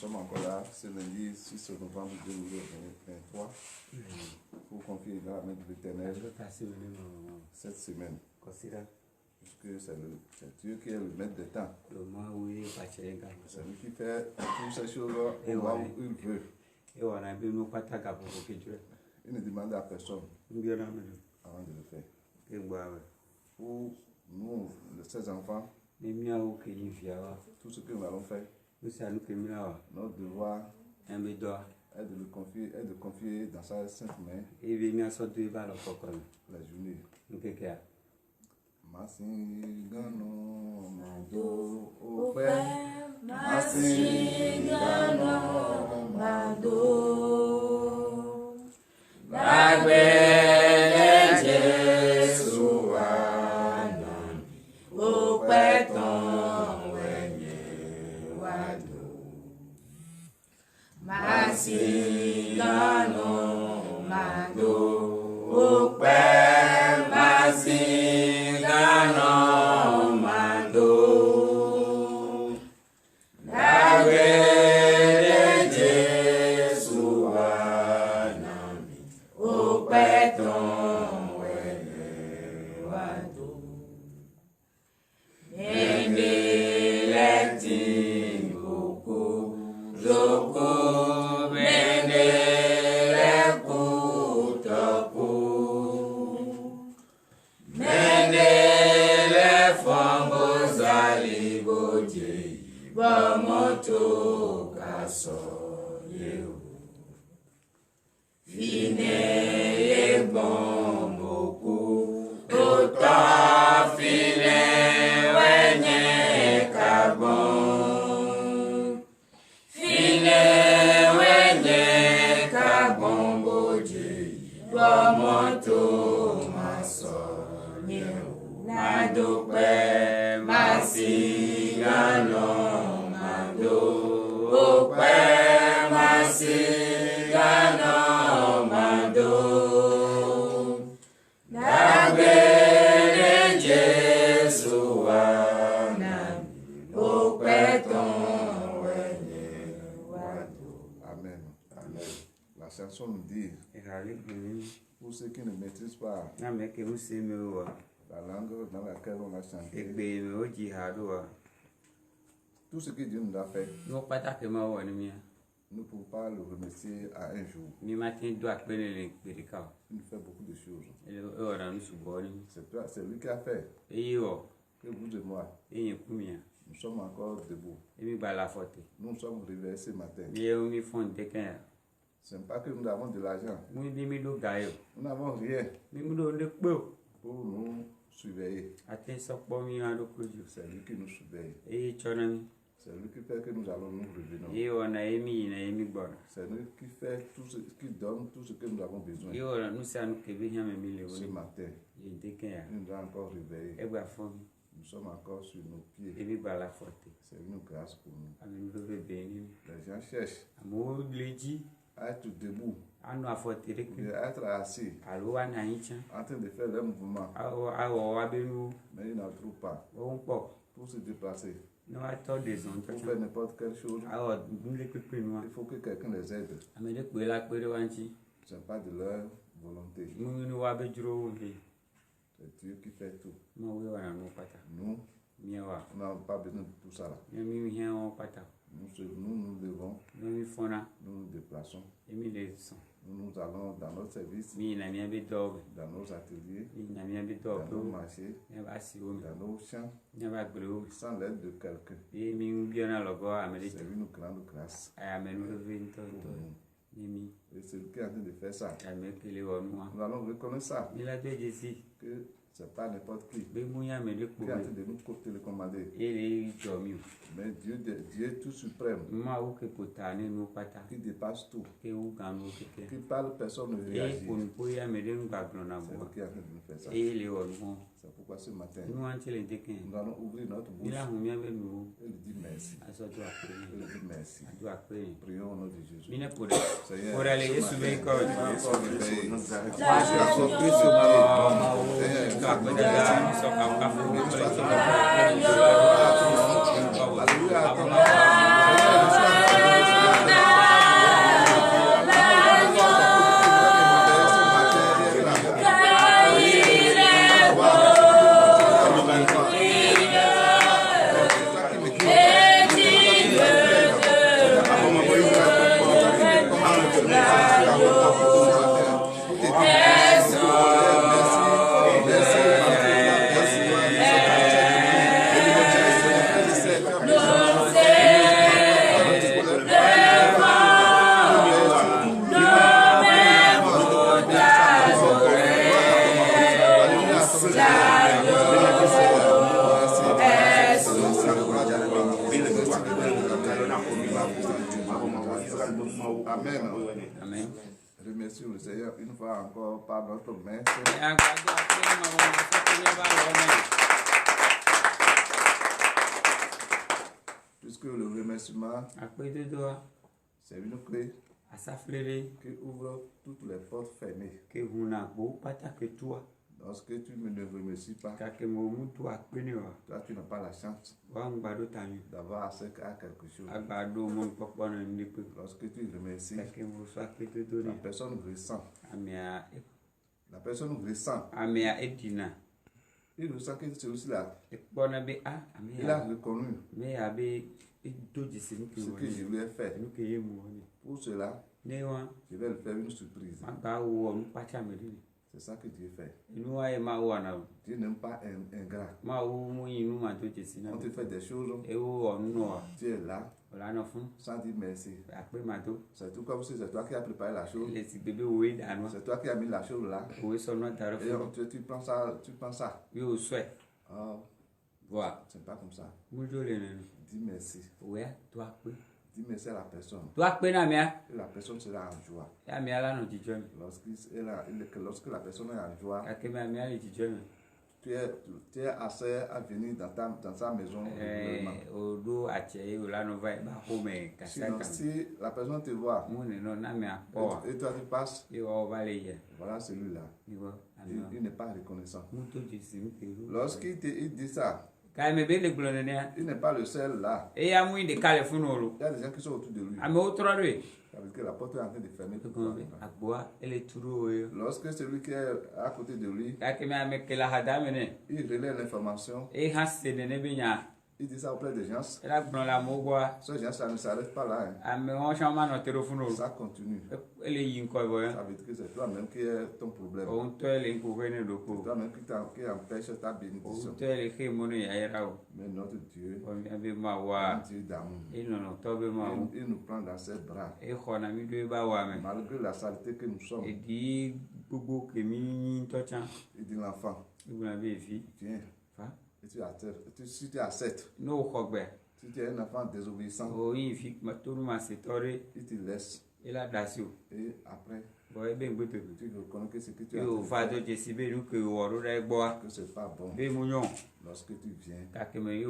sommes encore là, c'est lundi 6 novembre 2023. Pour confier dans la main de l'Éternel cette semaine. Puisque c'est Dieu qui est le maître des temps. C'est lui qui fait toutes ces choses au moment où il veut. Il ne demande à personne avant de le faire. Pour nous, ces enfants, tout ce que nous allons faire, notre devoir est de le confier dans sa sainte main la journée. Masigano mando ope Masigano mando Bagbele Jesu anan ope ton wenye wado Masigano mando ope Masigano mando Bagbele Jesu anami ope ton wenye wado Bendele tingoku zoko Bendele kutoku Bendele fombo zaligoje Bamoto kaso yeu Fine bomboku Ota fine wenye kabon Fine wenye kabon boje Bamoto maso yeu Nadope masigano mando Ope masigano mando Nagbele Jesu anami Ope ton wenye wado. Amen. Amen. La chanson nous dit, pour ceux qui ne maîtrisent pas la langue dans laquelle on a chanté, tout ce que Dieu nous a fait, nous ne pouvons pas le remercier à un jour. Il nous fait beaucoup de choses. C'est lui qui a fait que vous et moi, nous sommes encore debout. Nous sommes réveillés ce matin. Ce n'est pas que nous avons de l'argent. Nous n'avons rien pour nous surveiller. C'est lui qui nous surveille. C'est lui qui fait que nous allons nous revenir. C'est lui qui fait tout ce qui donne tout ce que nous avons besoin. Ce matin, il nous a encore réveillés. Nous sommes encore sur nos pieds. C'est une grâce pour nous. Les gens cherchent à être debout, à être assis, en train de faire leur mouvement. Mais ils n'en trouvent pas pour se déplacer. Pour faire n'importe quelle chose, il faut que quelqu'un les aide. Ce n'est pas de leur volonté. C'est Dieu qui fait tout. Nous n'avons pas besoin de tout ça là. Nous nous levons, nous nous déplaçons. Nous allons dans notre service, dans nos ateliers, dans nos marchés, dans nos champs, sans l'aide de quelqu'un. C'est une grande grâce pour nous. Et c'est lui qui est en train de faire ça. Nous allons reconnaître ça. Que ce n'est pas n'importe qui est en train de nous télécommander. Mais Dieu est tout suprême, qui dépasse tout, qui parle, personne ne réagit. C'est lui qui est en train de nous faire ça. C'est pourquoi ce matin, nous allons ouvrir notre bouche et lui dire merci. Merci. Prions au nom de Jésus. Seigneur, Amen. Amen. Remercions le Seigneur une fois encore par notre main. Puisque le remerciement, c'est une clé qui ouvre toutes les portes fermées. Lorsque tu ne remercies pas, toi tu n'as pas la chance d'avoir accès à quelque chose. Lorsque tu remercies, la personne ressent. La personne ressent. Il ressent que celui-là, il a reconnu ce que je lui ai fait. Pour cela, je vais lui faire une surprise. C'est ça que Dieu fait. Dieu n'aime pas ingrat. On te fait des choses, tu es là, sans dire merci. C'est tout comme si c'est toi qui as préparé la chose. C'est toi qui as mis la chose là. Et tu penses ça. Voilà. C'est pas comme ça. Dis merci. Dis merci à la personne. Et la personne sera en joie. Lorsque la personne est en joie, tu es assez à venir dans sa maison. Sinon, si la personne te voit et toi tu passes, voilà celui-là. Il n'est pas reconnaissant. Lorsqu'il dit ça, il n'est pas le seul là. Il y a des gens qui sont autour de lui. Ça veut dire que la porte est en train de fermer. Lorsque celui qui est à côté de lui, il relaie l'information. Il dit ça auprès des gens. Ces gens, ça ne s'arrête pas là. Ça continue. Ça veut dire que c'est toi-même qui est ton problème. C'est toi-même qui empêche ta bénédiction. Mais notre Dieu est un Dieu d'amour. Il nous prend dans ses bras. Malgré la saleté que nous sommes. Il dit l'enfant, viens. Si tu acceptes, si tu es un enfant désobéissant, il te laisse. Et après, tu reconnais que ce que tu as fait, que ce n'est pas bon. Lorsque tu viens, il t'accueille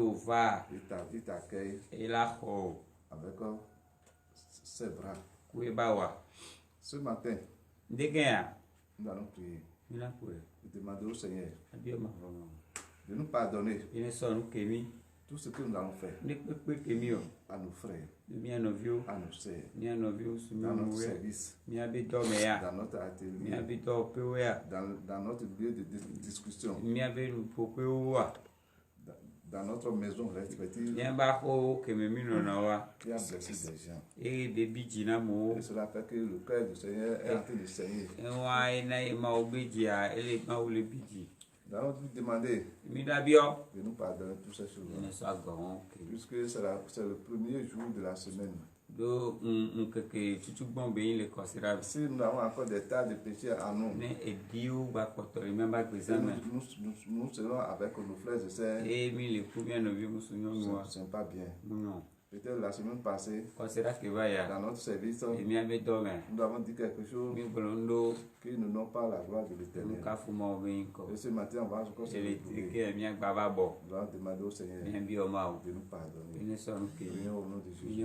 avec ses bras. Ce matin, nous allons prier. Et demander au Seigneur de nous pardonner tout ce que nous allons faire à nos frères, à nos sœurs, dans notre service, dans notre atelier, dans notre lieu de discussion, dans notre maison respective. Il y a blessé des gens. Et cela fait que le cœur du Seigneur est en train de saigner. Nous allons lui demander de nous pardonner toutes ces choses-là. Puisque c'est le premier jour de la semaine. Si nous avons encore des tas de péchés à nous, nous serons avec nos frères et sœurs. Ce n'est pas bien. Peut-être la semaine passée, dans notre service, nous avons dit quelque chose qui ne donne pas la gloire de l'Éternel. Et ce matin, on va encore se retrouver. Nous allons demander au Seigneur de nous pardonner. Prions au nom de Jésus.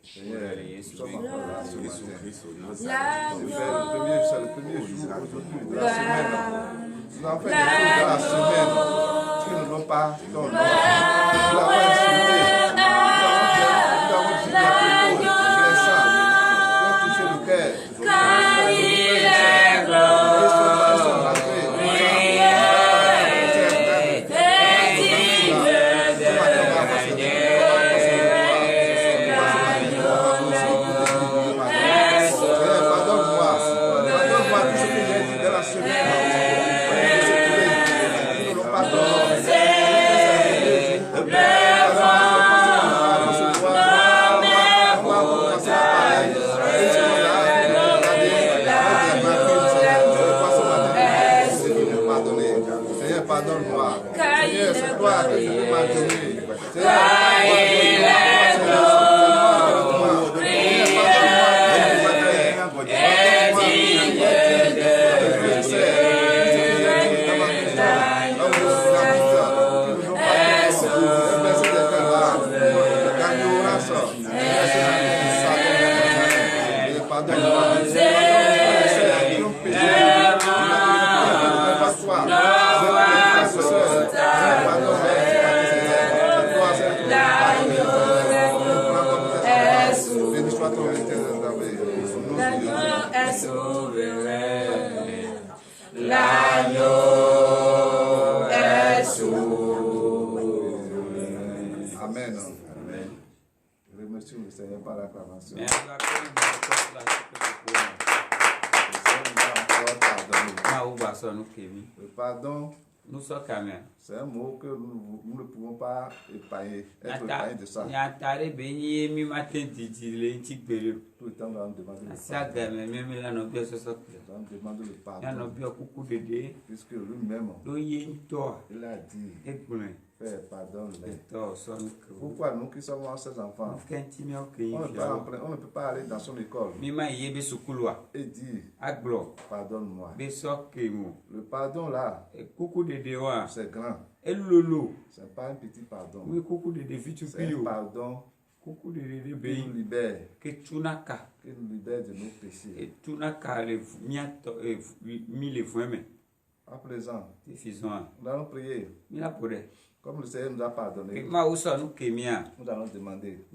Seigneur, nous sommes encore là ce matin. C'est le premier jour aujourd'hui de la semaine. Nous avons fait des choses dans la semaine qui ne donnent pas ton nom. Nous l'avons insulté. Seigneur, sur le Seigneur par l'acclamation. Le pardon, c'est un mot que nous ne pouvons pas épargner, être épargnés de ça. Tout le temps, nous allons demander le pardon. Puisque lui-même, il a dit, Père, pardonne-les. Pourquoi nous qui sommes ses enfants, on ne peut pas aller dans son école et dire, pardonne-moi. Le pardon là, c'est grand. C'est pas un petit pardon. C'est un pardon qui nous libère. Qui nous libère de nos péchés. À présent, nous allons prier. Comme le Seigneur nous a pardonné, nous allons demander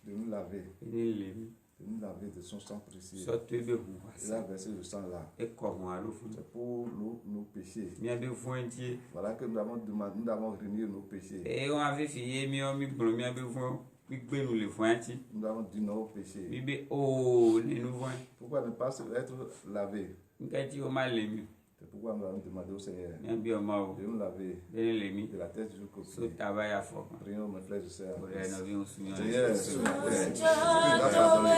de nous laver. De nous laver de son sang précieux. Il a versé le sang là. C'est pour nos péchés. Voilà que nous avons demandé, nous avons réuni nos péchés. Nous avons dit nos péchés. Pourquoi ne pas être lavé? C'est pourquoi nous allons demander au Seigneur de nous laver de la tête jusqu'aux pieds. Prions mes frères et sœurs. Seigneur, s'il vous plaît, tu nous as pardonné.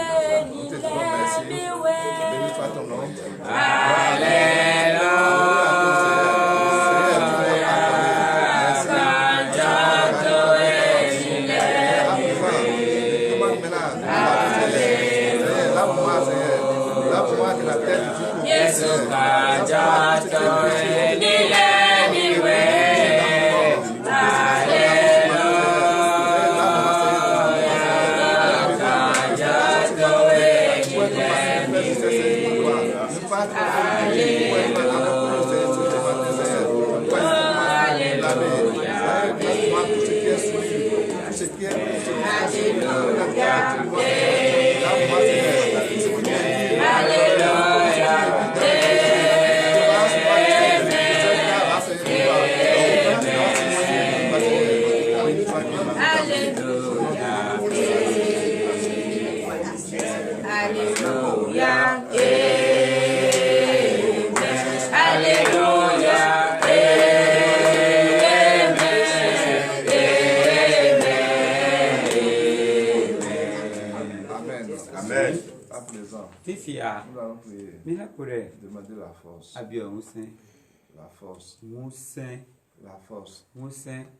Nous te disons merci. Béni soit ton nom. Alléluia. Nous allons prier. Demander la force. La force. La force.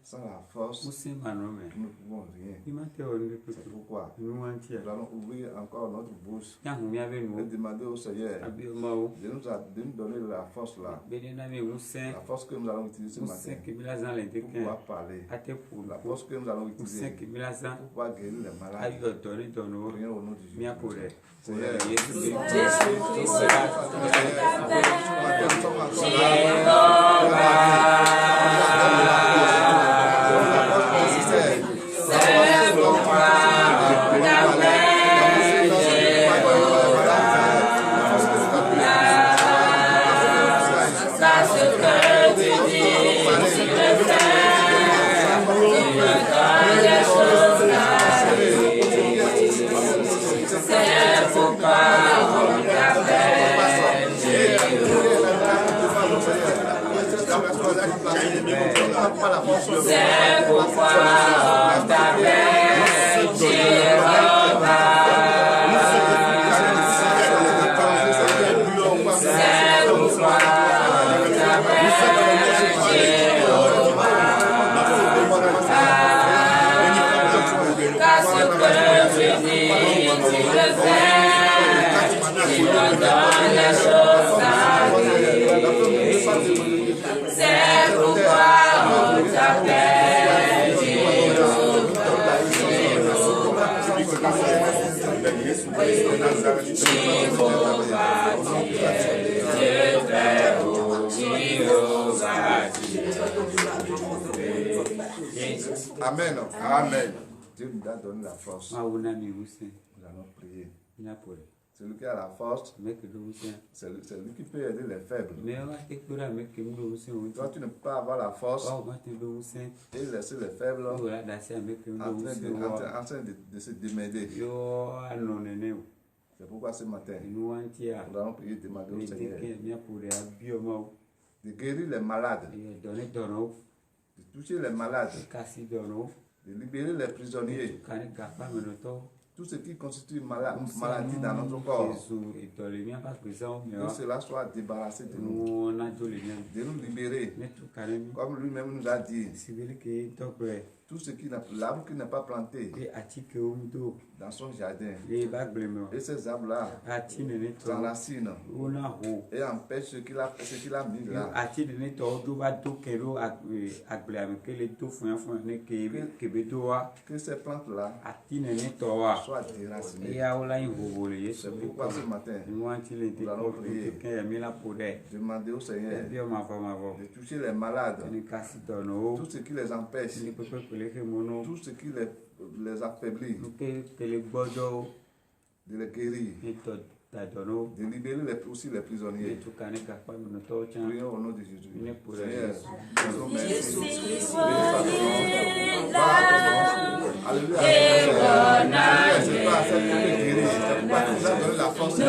Sans la force, nous ne pouvons rien. C'est pourquoi nous allons ouvrir encore notre bouche et demander au Seigneur de nous donner la force là. La force que nous allons utiliser ce matin pour pouvoir parler. La force que nous allons utiliser pour pouvoir guérir les malades. Prions au nom de Jésus. Seigneur, c'est pourquoi on t'appelle Jéhovah. C'est pourquoi on t'appelle Jéhovah. Car ce que tu dis, tu le fais. Tu nous donnes les choses à dire. C'est pourquoi on t'appelle Amen. Amen. Dieu nous a donné la force. Nous allons prier. Celui qui a la force, c'est lui qui peut aider les faibles. Toi, tu ne peux pas avoir la force et laisser les faibles en train de se démerder. C'est pourquoi ce matin, nous allons prier, demander au Seigneur de guérir les malades, de toucher les malades, de libérer les prisonniers. Tout ce qui constitue maladie dans notre corps, que cela soit débarrassé de nous libérer, comme lui-même nous a dit. Tout ce l'arbre qui n'est pas planté dans son jardin, et ces arbres-là s'enracinent et empêchent ce qu'il a mis là. Que ces plantes-là soient déracinées. C'est pourquoi ce matin, nous allons prier, demander au Seigneur de toucher les malades, tout ce qui les empêche, tout ce qui les affaiblit, de les guérir, de libérer aussi les prisonniers. Prions au nom de Jésus. Seigneur, alléluia. C'est pas ça qui peut guérir, c'est pourquoi tu nous as donné la force et la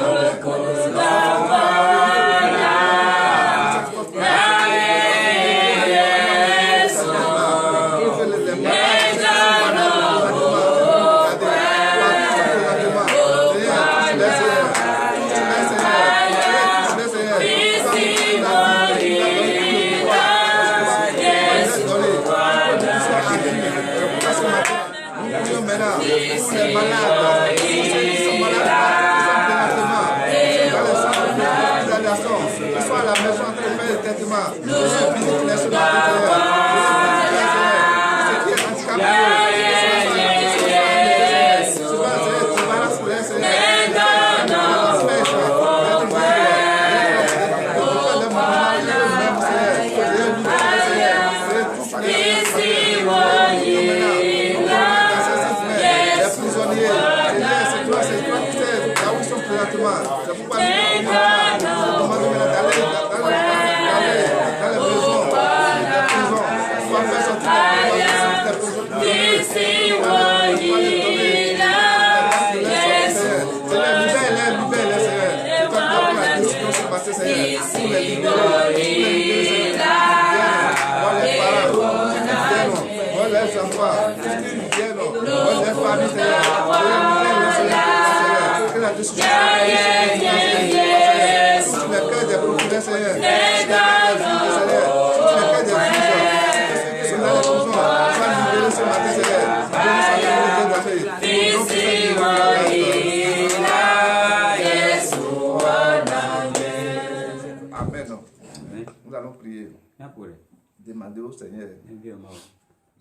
demander au Seigneur.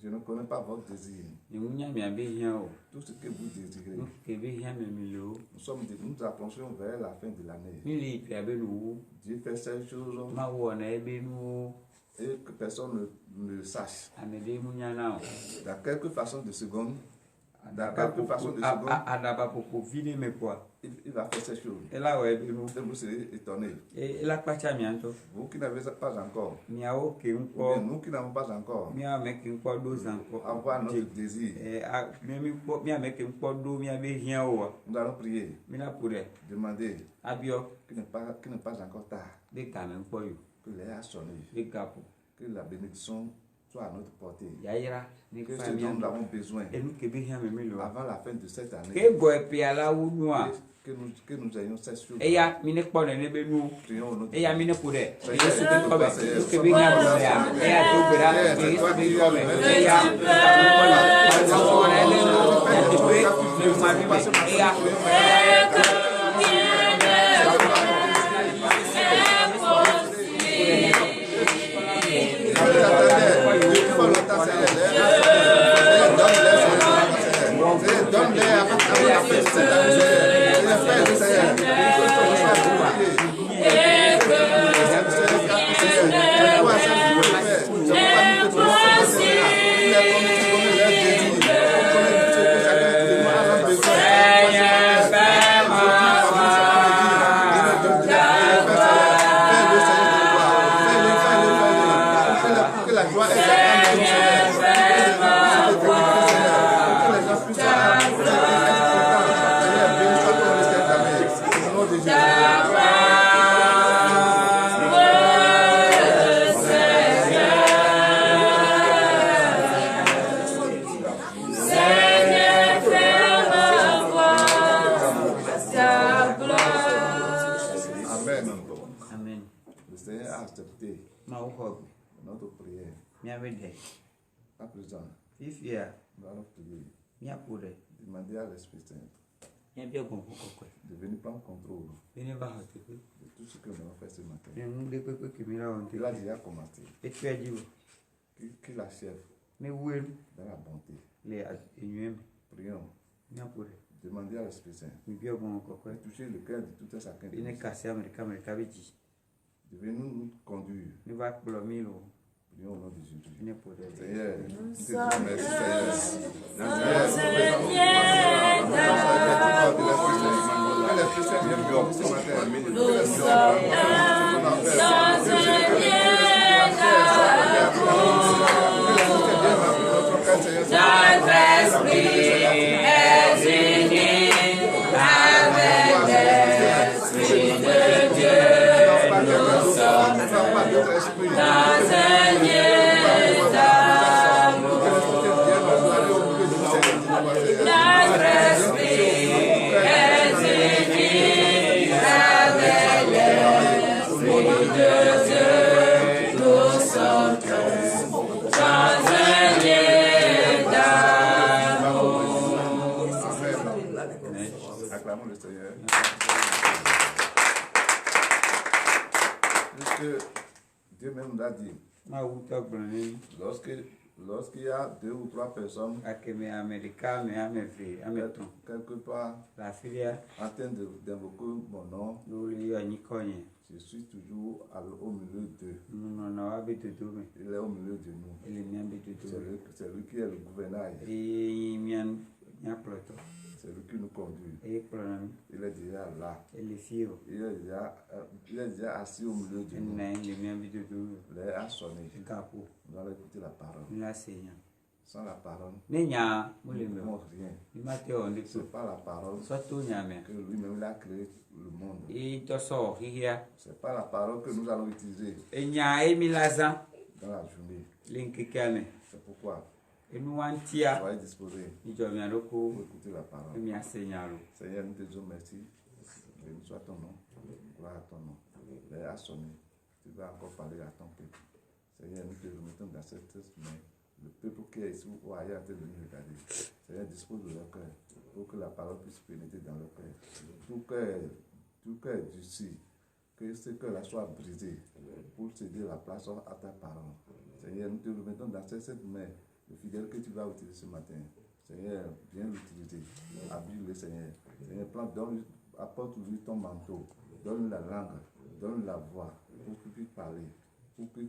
Je ne connais pas votre désir. Tout ce que vous désirez. Nous approchons vers la fin de l'année. Dieu fait ces choses et que personne ne le sache. Dans quelques façons de secondes, il va faire ces choses. Et vous serez étonnés. Vous qui n'avez pas encore, nous qui n'avons pas encore, avoir notre désir. Nous allons prier, demander qu'il n'est pas encore tard, que l'heure a sonné, que la bénédiction soit à notre portée, que ce dont nous avons besoin avant la fin de cette année, que nous ayons cette chose. Prions au nom de accepté notre prière. À présent, nous allons prier. Demander à l'Esprit Saint de venir prendre contrôle de tout ce que nous allons faire ce matin. Il a déjà commencé. Qu'il achève dans la bonté. Prions. Demandez à l'Esprit Saint de toucher le cœur de tout un chacun de nous. De venir nous conduire. Prions au nom de Jésus. Seigneur, nous te disons merci, Acclamons le Seigneur. Puisque Dieu même nous a dit, lorsqu'il y a 2 ou 3 personnes quelque part en train d'invoquer mon nom, je suis toujours au milieu d'eux. Il est au milieu de nous. C'est lui qui est le gouvernail. C'est lui qui nous conduit. Il est déjà là. Il est déjà assis au milieu de nous. L'heure a sonné. Nous allons écouter la parole. Sans la parole, nous ne pouvons rien. Ce n'est pas la parole que lui-même a créé le monde. Ce n'est pas la parole que nous allons utiliser dans la journée. C'est pourquoi soyez disposés pour écouter la parole. Seigneur, nous te disons merci. Béni soit ton nom. Gloire à ton nom. L'heure a sonné. Tu vas encore parler à ton peuple. Seigneur, nous te remettons dans cette main. Le peuple qui est ici ou ailleurs en train de nous regarder. Seigneur, dispose de leur cœur pour que la parole puisse pénétrer dans leur cœur. Tout cœur durci, que ce cœur-là soit brisé pour céder la place à ta parole. Seigneur, nous te remettons dans cette main le fidèle que tu vas utiliser ce matin. Seigneur, viens l'utiliser. Habille-le, Seigneur. Seigneur, apporte-lui ton manteau. Donne la langue, donne la voix pour qu'il puisse parler, pour que le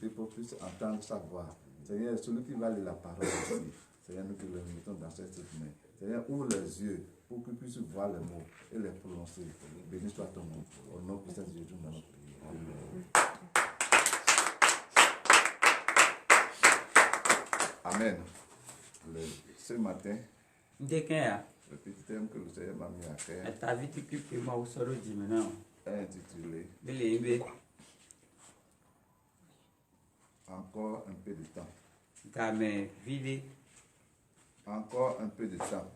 peuple puisse entendre sa voix. Seigneur, celui qui va lire la parole aussi. Seigneur, nous te le remettons dans cette main. Seigneur, ouvre les yeux pour qu'ils puissent voir les mots et les prononcer. Béni soit ton nom. Au nom puissant de Jésus, dans notre prière. Amen. Ce matin, le petit thème que le Seigneur m'a mis à cœur est intitulé Encore un peu de temps. Encore un peu de temps.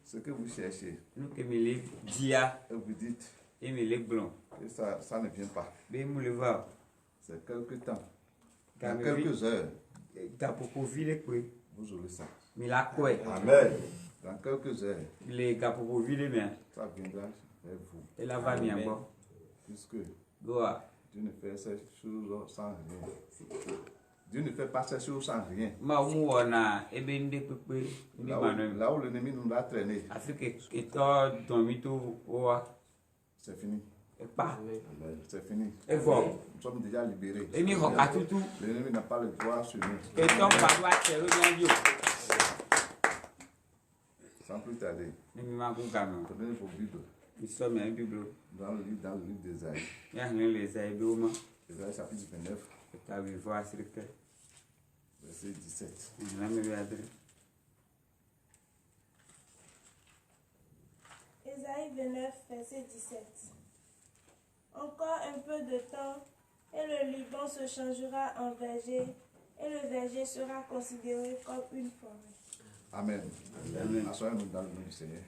Ce que vous cherchez, et vous dites que ça ne vient pas. C'est quelques temps. Dans quelques heures, vous aurez ça. Amen. Dans quelques heures, ça viendra vers vous. Puisque Dieu ne fait ces choses sans rien. Dieu ne fait pas ces choses sans rien. Là où l'ennemi nous a traîné, c'est fini. C'est fini. Nous sommes déjà libérés. L'ennemi n'a pas le droit sur nous. Sans plus tarder, prenez vos Bibles. Dans le livre d'Ésaïe. Ésaïe chapitre 29. Verset 17. Ésaïe 29, verset 17. Encore un peu de temps, et le Liban se changera en verger, et le verger sera considéré comme une forêt. Amen. Assoyons-nous dans le nom du Seigneur.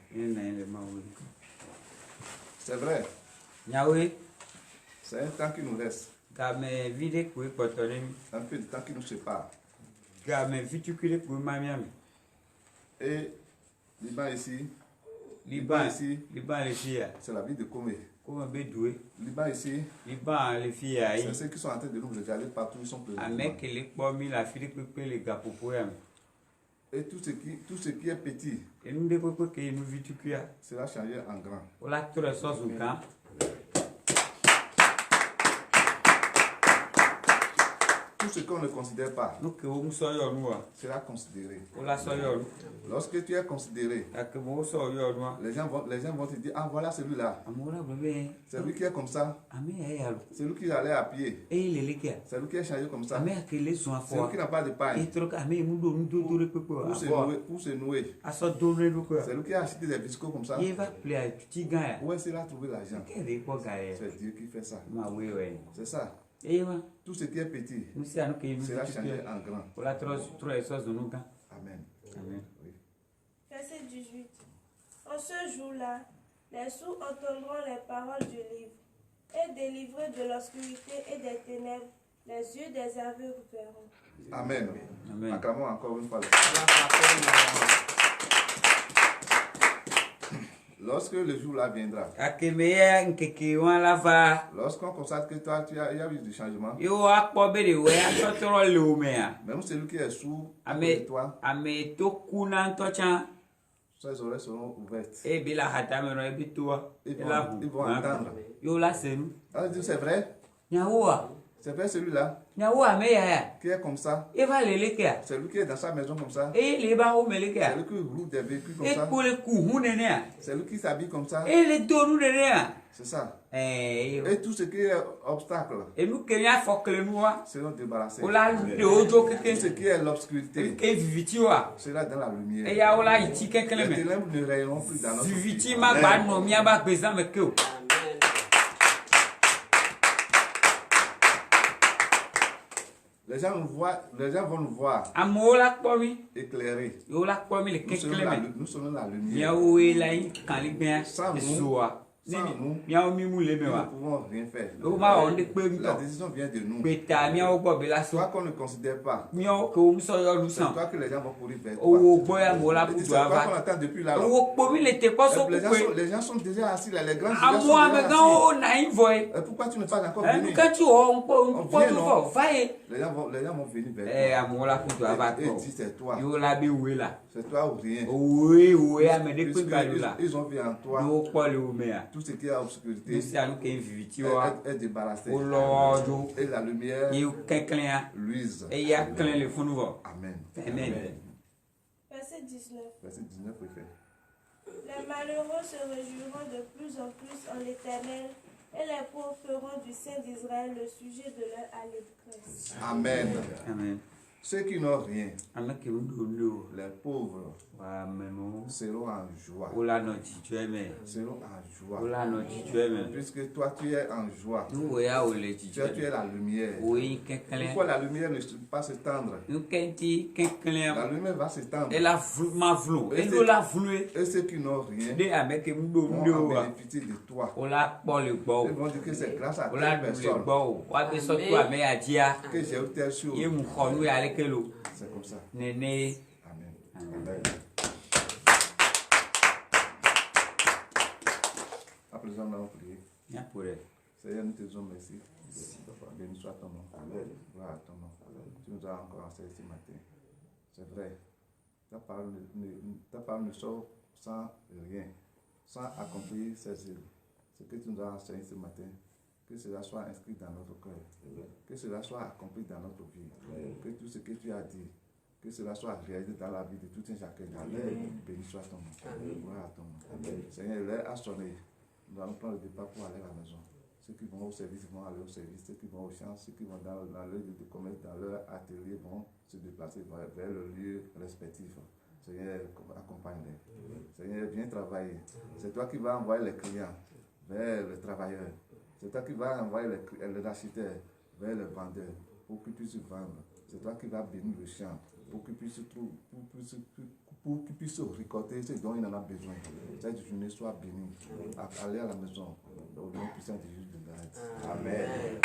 C'est vrai. C'est un temps qui nous reste. Un peu de temps qui nous sépare. Et Liban ici. C'est la ville de Komé. Liban ici. C'est ceux qui sont en train de nous regarder partout, ils sont présents. Et tout ce qui est petit sera changé en grand. Tout ce qu'on ne considère pas sera considéré. Lorsque tu es considéré, les gens vont te dire, ah voilà celui-là. C'est lui qui est comme ça. C'est lui qui allait à pied. C'est lui qui est changé comme ça. C'est lui qui n'a pas de paille. Pour se nouer. C'est lui qui a acheté des biscottes comme ça. Où est-ce qu'il a trouvé l'argent? C'est Dieu qui fait ça. C'est ça. Tout ce qui est petit sera changé en grand. Amen. Oui. Verset 18. En ce jour-là, les sourds entendront les paroles du livre, et délivrés de l'obscurité et des ténèbres, les yeux des aveugles verront. Amen. Acclamons encore une fois. Lorsque le jour-là viendra, lorsqu'on constate que toi, il y a eu du changement, même celui qui est sourd, avec toi, ses oreilles seront ouvertes. Ils vont entendre. C'est vrai? C'est vrai celui-là qui est comme ça. C'est lui qui est dans sa maison comme ça. C'est lui qui roule des véhicules comme ça. C'est lui qui s'habille comme ça. C'est ça. Et tout ce qui est obstacle seront débarrassés. Tout ce qui est l'obscurité sera dans la lumière. Les ténèbres ne rayonneront plus dans notre vie. Les gens vont nous voir éclairés. Nous serons la lumière. Sans nous, nous ne pouvons rien faire. La décision vient de nous. Toi qu'on ne considère pas, c'est toi que les gens vont courir vers toi. C'est toi qu'on attend depuis là. Les gens sont déjà assis là, les grands sont déjà assis. Pourquoi tu n'es pas encore venu? Les gens vont venir vers toi. Et disent c'est toi. C'est toi ou rien. Ils ont vu en toi. Tout ce qui est obscurité est débarrassé. Et la lumière luise. Amen. Verset 19. Verset 19, oui, fait. Les malheureux se réjouiront de plus en plus en l'Éternel, et les pauvres feront du Saint d'Israël le sujet de leur allégresse. Amen. Ceux qui n'ont rien, les pauvres, seront en joie. Seront en joie. Puisque toi tu es en joie. Tu es la lumière. Pourquoi la lumière ne pas s'étendre? La lumière va s'étendre. Et ceux qui n'ont rien vont bénéficier de toi. Ils vont dire que c'est grâce à telle personne que j'ai eu telle chose. C'est comme ça. Amen. Amen. À présent, nous allons prier. Seigneur, nous te disons merci. Béni soit ton nom. Gloire à ton nom. Tu nous as encore enseigné ce matin. C'est vrai. Ta parole ne sort sans rien, sans accomplir ses œuvres. Ce que tu nous as enseigné ce matin, que cela soit inscrit dans notre cœur, que cela soit accompli dans notre vie, que tout ce que tu as dit, que cela soit réalisé dans la vie de tout un chacun. Béni soit ton nom. Gloire à ton nom. Seigneur, l'heure a sonné. Nous allons prendre le départ pour aller à la maison. Ceux qui vont au service vont aller au service. Ceux qui vont au champ, ceux qui vont dans leur lieu de commerce, dans leur atelier, vont se déplacer vers le lieu respectif. Seigneur, accompagne-les. Seigneur, viens travailler. C'est toi qui vas envoyer les clients vers les travailleurs. C'est toi qui vas envoyer les acheteurs vers les vendeurs pour qu'ils puissent vendre. C'est toi qui vas bénir le champ pour qu'ils puissent récolter ce dont il en a besoin. Cette journée soit bénie. Allez à la maison. Au nom puissant de Jésus. Amen.